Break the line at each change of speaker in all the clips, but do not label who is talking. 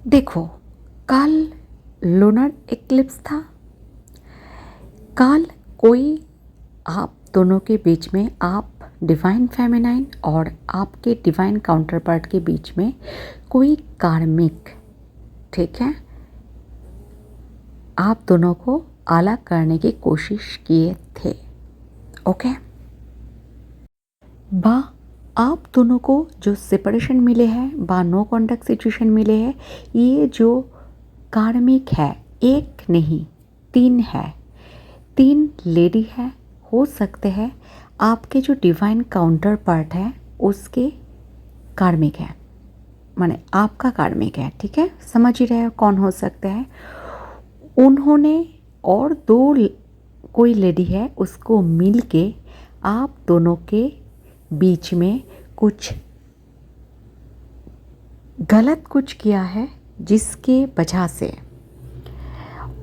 देखो, कल lunar eclipse था। कल कोई आप दोनों के बीच में, आप डिवाइन फेमिनाइन और आपके डिवाइन काउंटर पार्ट के बीच में कोई कार्मिक, ठीक है, आप दोनों को अलग करने की कोशिश किए थे। ओके, बा आप दोनों को जो सेपरेशन मिले हैं, बा नो कॉन्टैक्ट सिचुएशन मिले हैं, ये जो कार्मिक है, एक नहीं 3 है, 3 लेडी है। हो सकते हैं आपके जो डिवाइन काउंटर पार्ट है उसके कार्मिक है, माने आपका कार्मिक है। ठीक है, समझ ही रहे हो कौन हो सकते हैं। उन्होंने और 2 कोई लेडी है, उसको मिल के आप दोनों के बीच में कुछ गलत कुछ किया है, जिसके वजह से,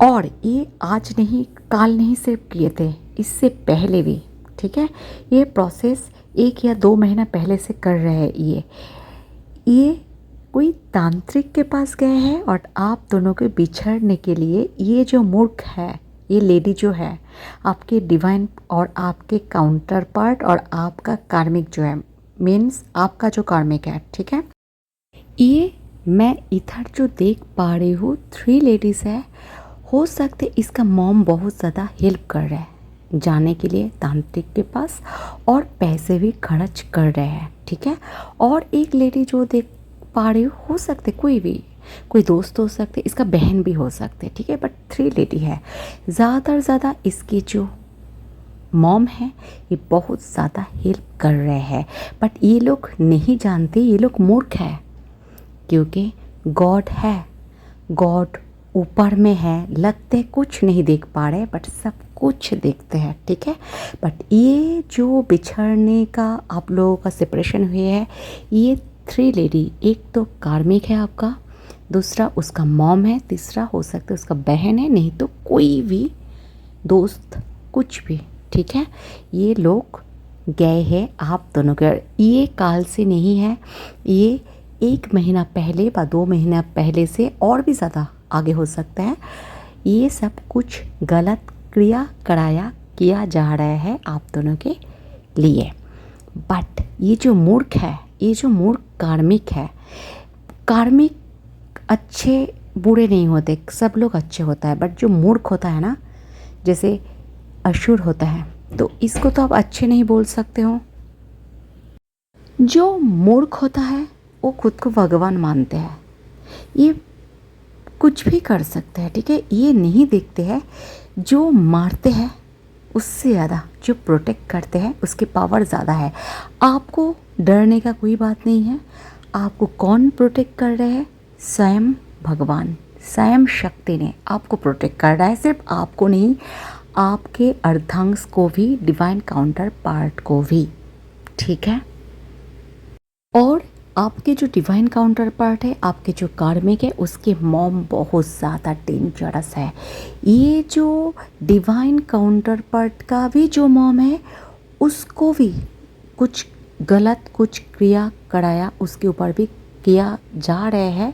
और ये आज नहीं कल नहीं सिर्फ किए थे, इससे पहले भी। ठीक है, ये प्रोसेस 1 या 2 महीना पहले से कर रहे हैं। ये कोई तांत्रिक के पास गए हैं और आप दोनों के बिछड़ने के लिए ये जो मूर्ख है, ये लेडी जो है, आपके डिवाइन और आपके काउंटर पार्ट और आपका कार्मिक जो है, मीन्स आपका जो कार्मिक है, ठीक है, ये मैं इधर जो देख पा रही हूँ 3 लेडीज़ है। हो सकते इसका मॉम बहुत ज़्यादा हेल्प कर रहा है जाने के लिए तांत्रिक के पास, और पैसे भी खर्च कर रहे हैं। ठीक है, और एक लेडी जो देख पा रही हो सकते कोई भी, कोई दोस्त हो सकते, इसका बहन भी हो सकते। ठीक है, बट 3 लेडी है। ज़्यादा इसकी जो मॉम है ये बहुत ज़्यादा हेल्प कर रहे हैं, बट ये लोग नहीं जानते, ये लोग मूर्ख है, क्योंकि गॉड है, गॉड ऊपर में है, लगते कुछ नहीं देख पा रहे बट सब कुछ देखते हैं। ठीक है, बट ये जो बिछड़ने का आप लोगों का सेपरेशन हुए है, ये 3 लेडी, एक तो कार्मिक है आपका, दूसरा उसका मॉम है, तीसरा हो सकता है उसका बहन है, नहीं तो कोई भी दोस्त, कुछ भी। ठीक है, ये लोग गए हैं आप दोनों के। ये काल से नहीं है, ये 1 महीना पहले व 2 महीना पहले से और भी ज़्यादा आगे हो सकता है। ये सब कुछ गलत क्रिया कराया किया जा रहा है आप दोनों के लिए। बट ये जो मूर्ख है, ये जो मूर्ख कार्मिक है, कार्मिक अच्छे बुरे नहीं होते, सब लोग अच्छे होता है, बट जो मूर्ख होता है ना, जैसे असुर होता है, तो इसको तो आप अच्छे नहीं बोल सकते हो। जो मूर्ख होता है वो खुद को भगवान मानते हैं, ये कुछ भी कर सकते हैं। ठीक है, ये नहीं देखते हैं जो मारते हैं उससे ज़्यादा जो प्रोटेक्ट करते हैं उसकी पावर ज़्यादा है। आपको डरने का कोई बात नहीं है। आपको कौन प्रोटेक्ट कर रहे हैं? स्वयं भगवान, स्वयं शक्ति ने आपको प्रोटेक्ट कर रहा है। सिर्फ आपको नहीं, आपके अर्धांश को भी, डिवाइन काउंटर पार्ट को भी। ठीक है, और आपके जो डिवाइन काउंटर पार्ट है, आपके जो कार्मिक है, उसके मॉम बहुत ज़्यादा डेंजरस है। ये जो डिवाइन काउंटर पार्ट का भी जो मॉम है, उसको भी कुछ गलत कुछ क्रिया कराया, उसके ऊपर भी किया जा रहा है।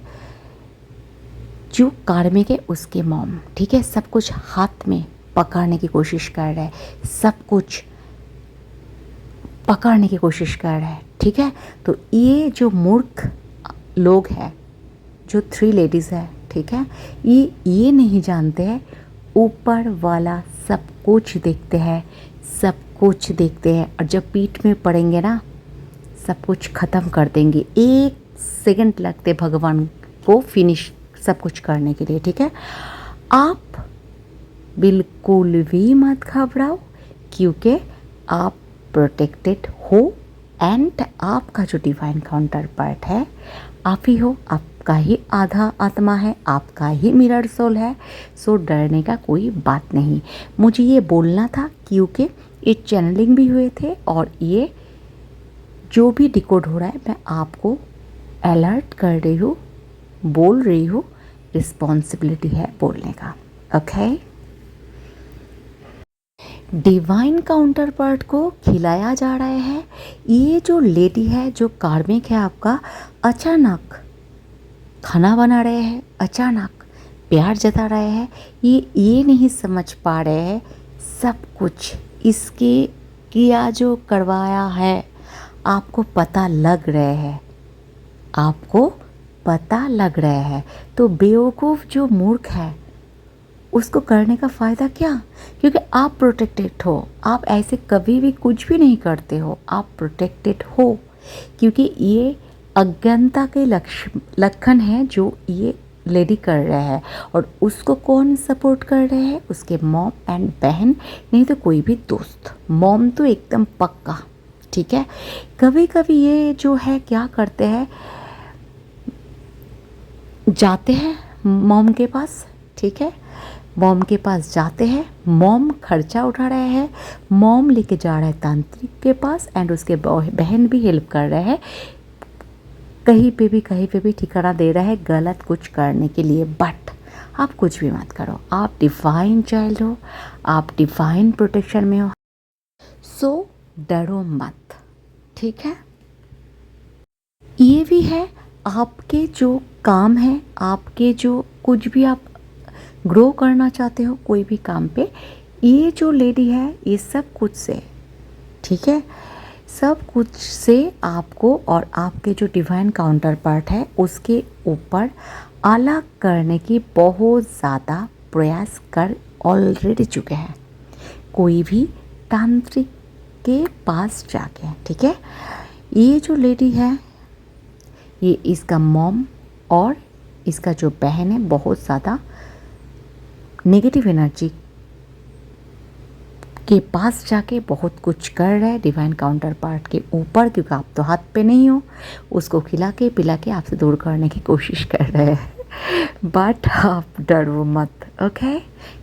जो कार्मिक है उसके मॉम, ठीक है, सब कुछ हाथ में पकड़ने की कोशिश कर रहा है, सब कुछ पकड़ने की कोशिश कर रहा है। ठीक है, तो ये जो मूर्ख लोग हैं, जो 3 लेडीज़ है, ठीक है, ये नहीं जानते हैं ऊपर वाला सब कुछ देखते हैं, सब कुछ देखते हैं, और जब पीठ में पड़ेंगे ना, सब कुछ ख़त्म कर देंगे। 1 सेकंड लगते भगवान को फिनिश सब कुछ करने के लिए। ठीक है, आप बिल्कुल भी मत घबराओ, क्योंकि आप प्रोटेक्टेड हो, एंड आपका जो डिवाइन काउंटर पार्ट है आप ही हो, आपका ही आधा आत्मा है, आपका ही मिरर सोल है। सो डरने का कोई बात नहीं। मुझे ये बोलना था क्योंकि ये चैनलिंग भी हुए थे, और ये जो भी डिकोड हो रहा है मैं आपको अलर्ट कर रही हूँ, बोल रही हूँ, रिस्पॉन्सिबिलिटी है बोलने का। ओके, डिवाइन काउंटर पार्ट को खिलाया जा रहा है। ये जो लेडी है, जो कार्मिक है आपका, अचानक खाना बना रहे हैं, अचानक प्यार जता रहे हैं, ये नहीं समझ पा रहे हैं सब कुछ इसके किया जो करवाया है। आपको पता लग रहे हैं, आपको पता लग रहा है, तो बेवकूफ़ जो मूर्ख है उसको करने का फ़ायदा क्या? क्योंकि आप प्रोटेक्टेड हो, आप ऐसे कभी भी कुछ भी नहीं करते हो, आप प्रोटेक्टेड हो। क्योंकि ये अज्ञानता के लक्षण है जो ये लेडी कर रहा है। और उसको कौन सपोर्ट कर रहे हैं? उसके मॉम एंड बहन, नहीं तो कोई भी दोस्त। मॉम तो एकदम पक्का, ठीक है। कभी कभी ये जो है क्या करते हैं, जाते हैं मॉम के पास, ठीक है, मॉम के पास जाते हैं, मॉम खर्चा उठा रहे हैं, मॉम लेके जा रहा है तांत्रिक के पास एंड उसके बहन भी हेल्प कर रहे हैं, कहीं पे भी ठिकाना दे रहा है गलत कुछ करने के लिए। बट आप कुछ भी मत करो, आप डिवाइन चाइल्ड हो, आप डिवाइन प्रोटेक्शन में हो, सो डरो मत, ठीक है। ये भी है आपके जो काम है, आपके जो कुछ भी आप ग्रो करना चाहते हो कोई भी काम पे, ये जो लेडी है ये सब कुछ से, ठीक है, सब कुछ से आपको और आपके जो डिवाइन काउंटर पार्ट है उसके ऊपर अलग करने की बहुत ज़्यादा प्रयास कर ऑलरेडी चुके हैं, कोई भी तांत्रिक के पास जाके, ठीक है। ये जो लेडी है, ये इसका मॉम और इसका जो बहन है बहुत ज़्यादा नेगेटिव एनर्जी के पास जाके बहुत कुछ कर रहा है डिवाइन काउंटर पार्ट के ऊपर, क्योंकि आप तो हाथ पे नहीं हो, उसको खिला के पिला के आपसे दूर करने की कोशिश कर रहे हैं। बट आप डरो मत, ओके,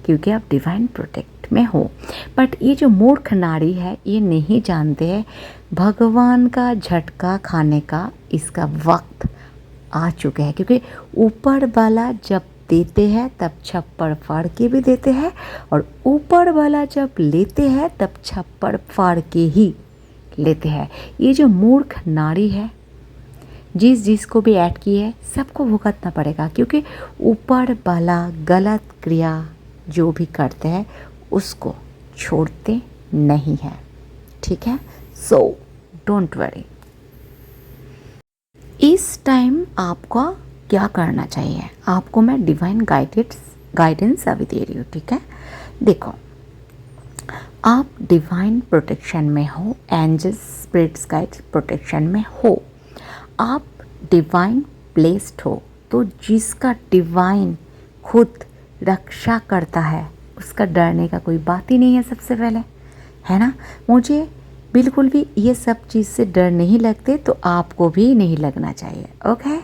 क्योंकि आप डिवाइन प्रोटेक्ट में हो। बट ये जो मूर्ख नारी है ये नहीं जानते हैं भगवान का झटका खाने का इसका वक्त आ चुका है, क्योंकि ऊपर वाला जब देते हैं तब छप्पड़ फाड़ के भी देते हैं, और ऊपर वाला जब लेते हैं तब छप्पड़ फाड़ के ही लेते हैं। ये जो मूर्ख नारी है, जिसको भी ऐड की है सबको भुगतना पड़ेगा, क्योंकि ऊपर वाला गलत क्रिया जो भी करते हैं उसको छोड़ते नहीं हैं, ठीक है। So don't worry. इस टाइम आपका क्या करना चाहिए, आपको मैं डिवाइन गाइडेंस अभी दे रही हूँ, ठीक है। देखो, आप डिवाइन प्रोटेक्शन में हो, एंजल्स स्पिरिट्स गाइड्स प्रोटेक्शन में हो, आप डिवाइन प्लेस्ड हो, तो जिसका डिवाइन खुद रक्षा करता है उसका डरने का कोई बात ही नहीं है, सबसे पहले, है ना। मुझे बिल्कुल भी ये सब चीज़ से डर नहीं लगते, तो आपको भी नहीं लगना चाहिए, ओके।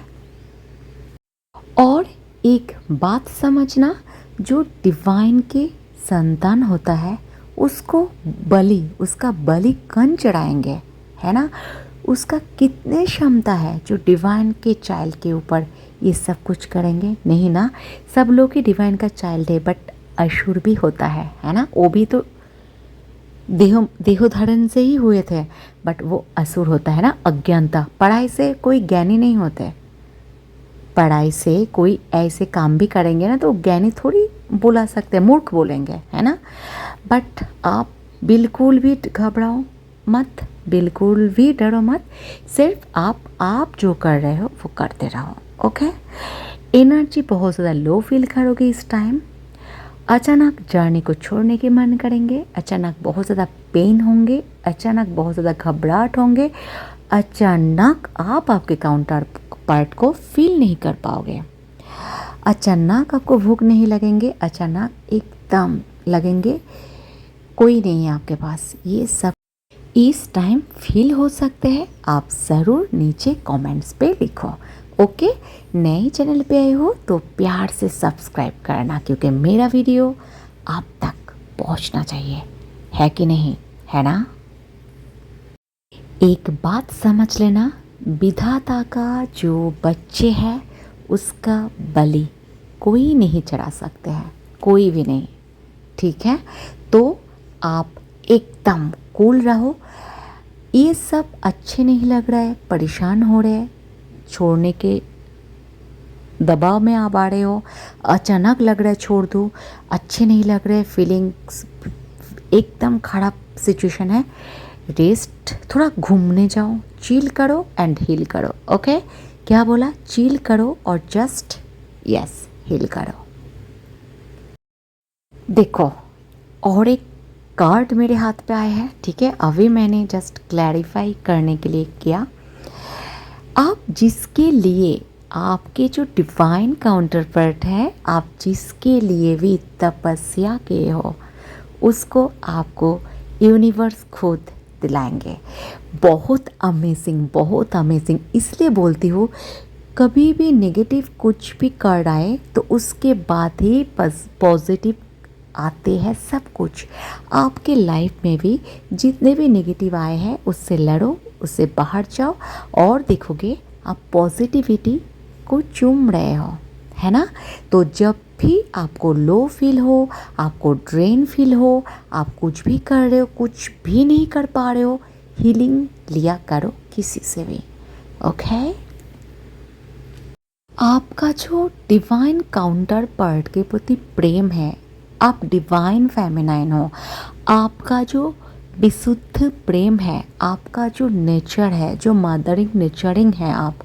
और एक बात समझना, जो डिवाइन के संतान होता है उसका बलि कौन चढ़ाएंगे, है ना। उसका कितने क्षमता है जो डिवाइन के चाइल्ड के ऊपर ये सब कुछ करेंगे, नहीं ना। सब लोग ही डिवाइन का चाइल्ड है, बट असुर भी होता है ना। वो भी तो देहो धारण से ही हुए थे, बट वो असुर होता है ना, अज्ञानता। पढ़ाई से कोई ज्ञानी नहीं होते, पढ़ाई से कोई ऐसे काम भी करेंगे ना तो ज्ञानी थोड़ी बुला सकते हैं, मूर्ख बोलेंगे, है ना। बट आप बिल्कुल भी घबराओ मत, बिल्कुल भी डरो मत, सिर्फ आप जो कर रहे हो वो करते रहो, ओके। एनर्जी बहुत ज़्यादा लो फील करोगे इस टाइम, अचानक जर्नी को छोड़ने के मन करेंगे, अचानक बहुत ज़्यादा पेन होंगे, अचानक बहुत ज़्यादा घबराहट होंगे, अचानक आप आपके काउंटर पार्ट को फील नहीं कर पाओगे, अचानक आपको भूख नहीं लगेंगे, अचानक एकदम लगेंगे कोई नहीं है आपके पास। ये सब इस टाइम फील हो सकते हैं, आप ज़रूर नीचे कमेंट्स पे लिखो, ओके। नए चैनल पे आए हो तो प्यार से सब्सक्राइब करना, क्योंकि मेरा वीडियो आप तक पहुंचना चाहिए, है कि नहीं, है ना। एक बात समझ लेना, विधाता का जो बच्चे हैं उसका बलि कोई नहीं चढ़ा सकते हैं, कोई भी नहीं, ठीक है। तो आप एकदम कूल रहो। ये सब अच्छे नहीं लग रहा है, परेशान हो रहे हैं, छोड़ने के दबाव में आप आ रहे हो, अचानक लग रहा है छोड़ दूँ, अच्छे नहीं लग रहे, फीलिंग्स एकदम खराब सिचुएशन है, रेस्ट, थोड़ा घूमने जाओ, चिल करो एंड हील करो। ओके, क्या बोला? चिल करो और जस्ट यस हील करो। देखो, और एक कार्ड मेरे हाथ पे आया है, ठीक है, अभी मैंने जस्ट क्लैरिफाई करने के लिए किया। आप जिसके लिए, आपके जो डिवाइन काउंटर पार्ट है, आप जिसके लिए भी तपस्या किए हो, उसको आपको यूनिवर्स खुद दिलाएंगे। बहुत अमेजिंग, बहुत अमेजिंग। इसलिए बोलती हूँ, कभी भी नेगेटिव कुछ भी कार्ड आए तो उसके बाद ही पॉजिटिव आते हैं सब कुछ। आपके लाइफ में भी जितने भी नेगेटिव आए हैं उससे लड़ो, उससे बाहर जाओ और देखोगे आप पॉजिटिविटी को चूम रहे हो, है ना। तो जब भी आपको लो फील हो, आपको ड्रेन फील हो, आप कुछ भी कर रहे हो, कुछ भी नहीं कर पा रहे हो, हीलिंग लिया करो किसी से भी। ओके, आपका जो डिवाइन काउंटर पार्ट के प्रति प्रेम है, आप डिवाइन फेमिनाइन हो, आपका जो विशुद्ध प्रेम है, आपका जो नेचर है, जो मदरिंग नेचरिंग है आप,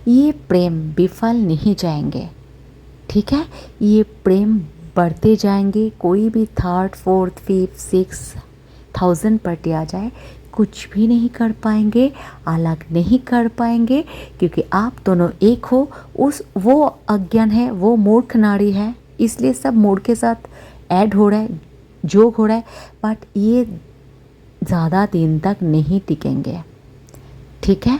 ये प्रेम विफल नहीं जाएंगे, ठीक है। ये प्रेम बढ़ते जाएंगे। कोई भी थर्ड फोर्थ फिफ्थ 6,000 पार्टी आ जाए, कुछ भी नहीं कर पाएंगे, अलग नहीं कर पाएंगे, क्योंकि आप दोनों एक हो। वो अज्ञान है, वो मूर्ख नारी है, इसलिए सब मूड के साथ ऐड हो रहा है, जोग हो रहा है, बट ये ज़्यादा दिन तक नहीं टिकेंगे, ठीक है।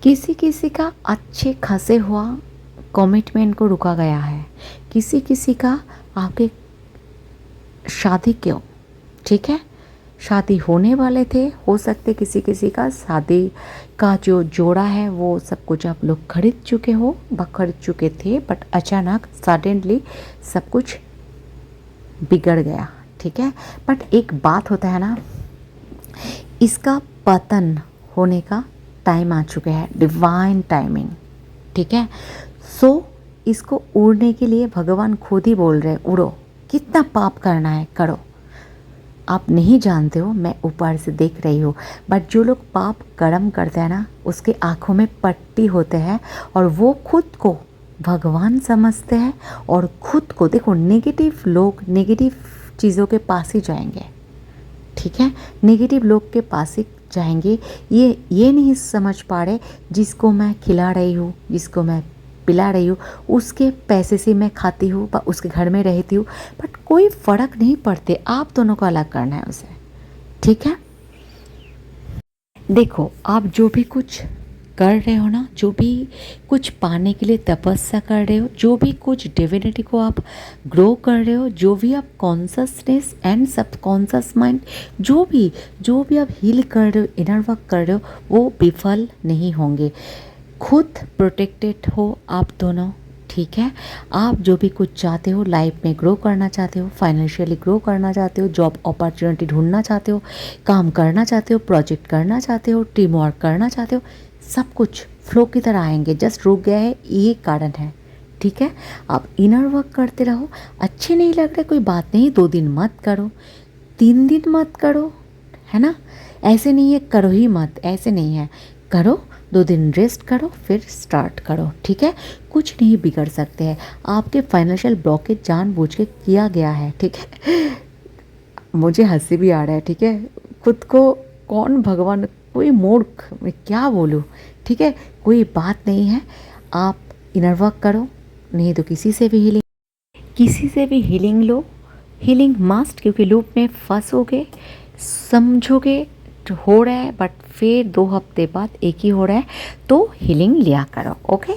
किसी किसी का अच्छे खासे हुआ कमिटमेंट को रुका गया है, किसी किसी का आपके शादी क्यों, ठीक है, शादी होने वाले थे, हो सकते किसी किसी का शादी का जो जोड़ा है वो सब कुछ आप लोग खरीद चुके हो, खरीद चुके थे, बट अचानक सडनली सब कुछ बिगड़ गया, ठीक है। बट एक बात होता है ना, इसका पतन होने का टाइम आ चुका है, डिवाइन टाइमिंग, ठीक है। सो इसको उड़ने के लिए भगवान खुद ही बोल रहे हैं, उड़ो, कितना पाप करना है करो। आप नहीं जानते हो, मैं ऊपर से देख रही हूँ, बट जो लोग पाप कर्म करते हैं ना, उसके आँखों में पट्टी होते हैं और वो खुद को भगवान समझते हैं और खुद को, देखो नेगेटिव लोग नेगेटिव चीज़ों के पास ही जाएंगे, ठीक है, नेगेटिव लोग के पास ही जाएंगे। ये नहीं समझ पा रहे, जिसको मैं खिला रही हूँ, जिसको मैं पिला रही हूँ, उसके पैसे से मैं खाती हूँ, उसके घर में रहती हूँ, बट कोई फ़र्क नहीं पड़ते, आप दोनों को अलग करना है उसे, ठीक है। देखो, आप जो भी कुछ कर रहे हो ना, जो भी कुछ पाने के लिए तपस्या कर रहे हो, जो भी कुछ डिविनिटी को आप ग्रो कर रहे हो, जो भी आप कॉन्शसनेस एंड सबकॉन्शस माइंड, जो भी आप हील कर रहे हो, इनर वर्क कर रहे हो, वो विफल नहीं होंगे। खुद प्रोटेक्टेड हो आप दोनों, ठीक है। आप जो भी कुछ चाहते हो, लाइफ में ग्रो करना चाहते हो, फाइनेंशियली ग्रो करना चाहते हो, जॉब अपॉर्चुनिटी ढूंढना चाहते हो, काम करना चाहते हो, प्रोजेक्ट करना चाहते हो, टीम वर्क करना चाहते हो, सब कुछ फ्लो की तरह आएंगे। जस्ट रुक गया है, ये कारण है, ठीक है। आप इनर वर्क करते रहो। अच्छे नहीं लग रहे, कोई बात नहीं, 2 दिन मत करो, 3 दिन मत करो, है ना। ऐसे नहीं है करो ही मत, ऐसे नहीं है, करो, 2 दिन रेस्ट करो, फिर स्टार्ट करो, ठीक है। कुछ नहीं बिगड़ सकते हैं। आपके फाइनेंशियल ब्लॉकेज जानबूझ के किया गया है, ठीक है। मुझे हंसी भी आ रहा है, ठीक है। खुद को कौन भगवान, कोई मूर्ख, मैं क्या बोलूँ, ठीक है, कोई बात नहीं है। आप इनर वर्क करो, नहीं तो किसी से भी हीलिंग लो, हीलिंग मस्ट, क्योंकि लूप में फंसोगे, समझोगे तो हो रहा है, बट फिर 2 हफ्ते बाद एक ही हो रहा है, तो हीलिंग लिया करो, ओके।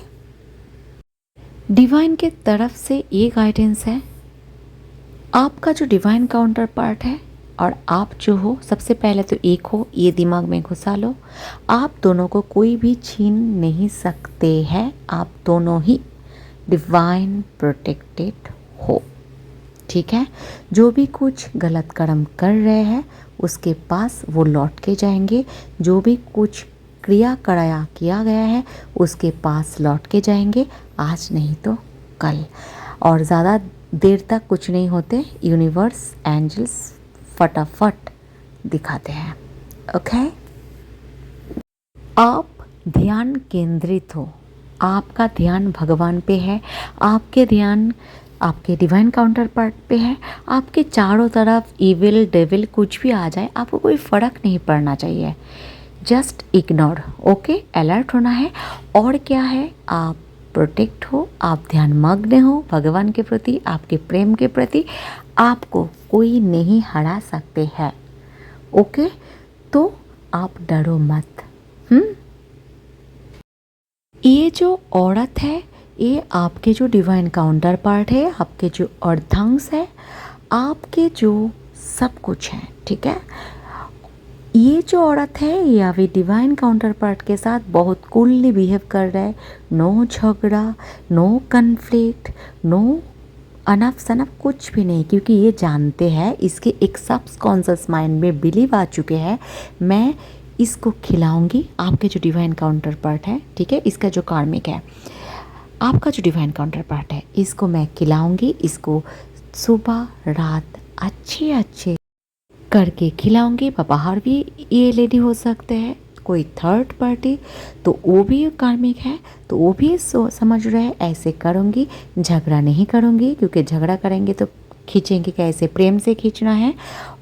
डिवाइन के तरफ से ये गाइडेंस है, आपका जो डिवाइन काउंटर पार्ट है और आप जो हो, सबसे पहले तो एक हो, ये दिमाग में घुसा लो। आप दोनों को कोई भी छीन नहीं सकते हैं, आप दोनों ही डिवाइन प्रोटेक्टेड हो, ठीक है। जो भी कुछ गलत कर्म कर रहे हैं उसके पास वो लौट के जाएंगे, जो भी कुछ क्रिया कराया किया गया है उसके पास लौट के जाएंगे, आज नहीं तो कल। और ज़्यादा देर तक कुछ नहीं होते, यूनिवर्स एंजल्स फटाफट दिखाते हैं। ओके, आप ध्यान केंद्रित हो, आपका ध्यान भगवान पे है, आपके ध्यान आपके डिवाइन काउंटर पार्ट पे है। आपके चारों तरफ इविल डेविल कुछ भी आ जाए आपको कोई फ़र्क नहीं पड़ना चाहिए, जस्ट इग्नोर। ओके, अलर्ट होना है। और क्या है, आप प्रोटेक्ट हो, आप ध्यान मग्न हो भगवान के प्रति, आपके प्रेम के प्रति, आपको कोई नहीं हरा सकते हैं। ओके, तो आप डरो मत। ये जो औरत है ये आपके जो डिवाइन काउंटर पार्ट है, आपके जो अर्धांश है, आपके जो सब कुछ है, ठीक है। ये जो औरत है ये अभी डिवाइन काउंटर पार्ट के साथ बहुत कूलली बिहेव कर रहा है। नो झगड़ा, नो कन्फ्लिक्ट, नो अनफ सनफ, कुछ भी नहीं, क्योंकि ये जानते हैं, इसके एक सबकॉन्शियस माइंड में बिलीव आ चुके हैं, मैं इसको खिलाऊंगी। आपके जो डिवाइन काउंटर पार्ट है, ठीक है, इसका जो कार्मिक है, आपका जो डिवाइन काउंटर पार्ट है, इसको मैं खिलाऊंगी, इसको सुबह रात अच्छे अच्छे करके खिलाऊंगी। बाहर भी ये लेडी हो सकते हैं, कोई थर्ड पार्टी, तो वो भी कार्मिक है, तो वो भी समझ रहे हैं ऐसे करूँगी, झगड़ा नहीं करूँगी, क्योंकि झगड़ा करेंगे तो खींचेंगे कैसे, प्रेम से खींचना है।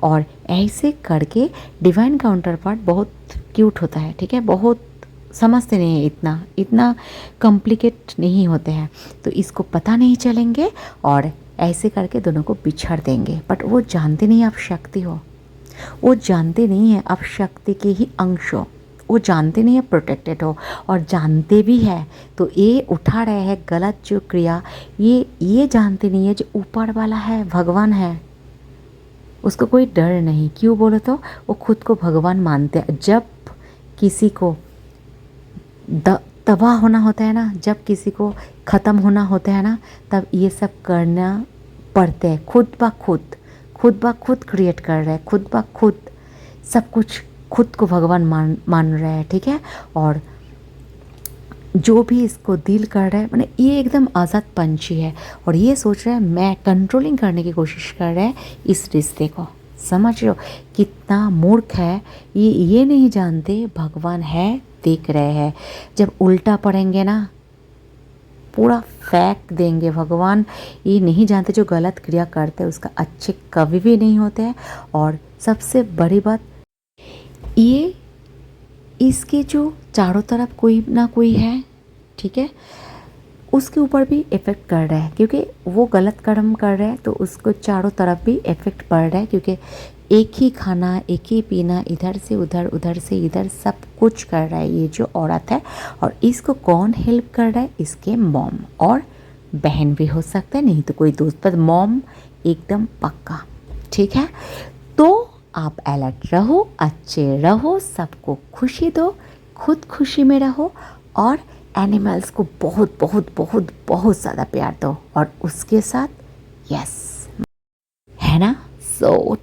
और ऐसे करके डिवाइन काउंटर पार्ट बहुत क्यूट होता है, ठीक है, बहुत समझते नहीं है, इतना इतना कॉम्प्लिकेट नहीं होते हैं, तो इसको पता नहीं चलेंगे और ऐसे करके दोनों को बिछड़ देंगे। बट वो जानते नहीं आप शक्ति हो, वो जानते नहीं है आप शक्ति के ही अंश हो, वो जानते नहीं है प्रोटेक्टेड हो, और जानते भी है तो ये उठा रहे हैं गलत जो क्रिया, ये जानते नहीं है जो ऊपर वाला है, भगवान है, उसको कोई डर नहीं। क्यों बोलो तो वो खुद को भगवान मानते हैं। जब किसी को तबाह होना होता है ना, जब किसी को ख़त्म होना होता है ना, तब ये सब करना पड़ते हैं। खुद ब खुद क्रिएट कर रहे हैं, खुद ब खुद सब कुछ, खुद को भगवान मान रहे हैं, ठीक है। और जो भी इसको डील कर रहा है, मैंने ये एकदम आज़ाद पंछी है और ये सोच रहा है मैं कंट्रोलिंग करने की कोशिश कर रहा है इस रिश्ते को। समझ रहे हो कितना मूर्ख है ये नहीं जानते भगवान है, देख रहे हैं। जब उल्टा पड़ेंगे ना पूरा फेंक देंगे भगवान। ये नहीं जानते जो गलत क्रिया करते हैं उसका अच्छे कवि भी नहीं होते हैं। और सबसे बड़ी बात ये, इसके जो चारों तरफ कोई ना कोई है, ठीक है, उसके ऊपर भी इफ़ेक्ट कर रहा है, क्योंकि वो गलत कर्म कर रहा है तो उसको चारों तरफ भी इफ़ेक्ट पड़ रहा है, क्योंकि एक ही खाना, एक ही पीना, इधर से उधर, उधर से इधर, सब कुछ कर रहा है ये जो औरत है। और इसको कौन हेल्प कर रहा है, इसके मॉम और बहन भी हो सकता है, नहीं तो कोई दोस्त, पर मॉम एकदम पक्का, ठीक है। तो आप अलर्ट रहो, अच्छे रहो, सबको खुशी दो, खुद खुशी में रहो और एनिमल्स को बहुत बहुत बहुत बहुत ज़्यादा प्यार दो। और उसके साथ यस है ना, सो